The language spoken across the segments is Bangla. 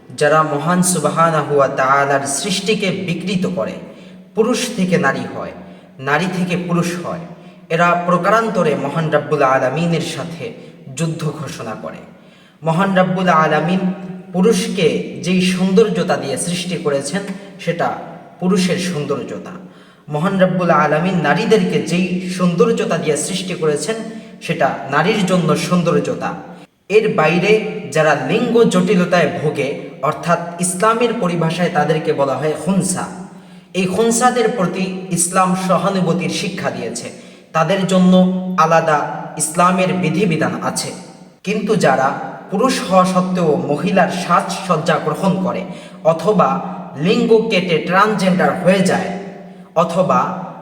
যারা মহান সুবহানাহু ওয়া তাআলার সৃষ্টিকে বিকৃত করে, পুরুষ থেকে নারী হয়, নারী থেকে পুরুষ হয়, এরা প্রকারান্তরে মহান রাব্বুল আলামিনের সাথে যুদ্ধ ঘোষণা করে। মহান রাব্বুল আলামিন পুরুষকে যেই সৌন্দর্যতা দিয়ে সৃষ্টি করেছেন সেটা পুরুষের সৌন্দর্যতা। মহান রাব্বুল আলামিন নারীদেরকে যেই সৌন্দর্যতা দিয়ে সৃষ্টি করেছেন সেটা নারীর জন্য সৌন্দর্যতা। এর বাইরে যারা লিঙ্গ জটিলতায় ভোগে, অর্থাৎ ইসলামের পরিভাষায় তাদেরকে বলা হয় খুনসা, এই খুনসাদের প্রতি ইসলাম সহানুভূতির শিক্ষা দিয়েছে। তাদের জন্য আলাদা ইসলামের বিধিবিধান আছে। কিন্তু যারা পুরুষ হওয়া সত্ত্বেও মহিলার সাজসজ্জা গ্রহণ করে, অথবা লিঙ্গ কেটে ট্রান্সজেন্ডার হয়ে যায়, অথবা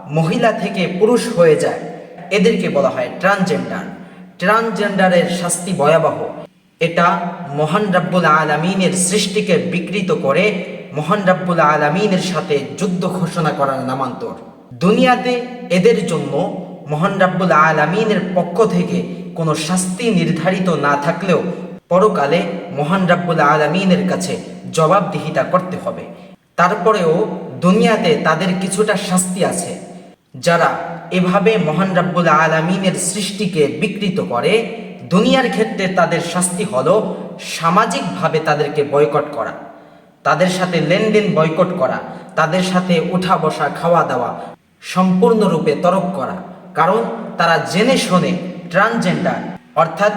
মহিলা থেকে পুরুষ হয়ে যায়, এদেরকে বলা হয় ট্রান্সজেন্ডার। ট্রান্সজেন্ডারের শাস্তি ভয়াবহ। এটা মহান রাব্বুল আলামিনের সৃষ্টিকে বিকৃত করে মহান রাব্বুল আলামিনের সাথে যুদ্ধ ঘোষণা করার নামান্তর। দুনিয়াতে এদের জন্য মহান রাব্বুল আলামিনের পক্ষ থেকে কোনো শাস্তি নির্ধারিত না থাকলেও পরকালে মহান রাব্বুল আলামিনের কাছে জবাবদিহিতা করতে হবে। তারপরেও দুনিয়াতে তাদের কিছুটা শাস্তি আছে। যারা এভাবে মহান রাব্বুল আলামিনের সৃষ্টিকে বিকৃত করে, দুনিয়ার ক্ষেত্রে তাদের শাস্তি হলো সামাজিকভাবে তাদেরকে বয়কট করা, তাদের সাথে লেনদেন বয়কট করা, তাদের সাথে উঠা বসা খাওয়া দাওয়া সম্পূর্ণরূপে তরক করা। কারণ তারা জেনে শুনে ট্রান্সজেন্ডার অর্থাৎ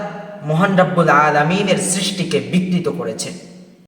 মহান রাব্বুল আলামিনের সৃষ্টিকে বিকৃত করেছে।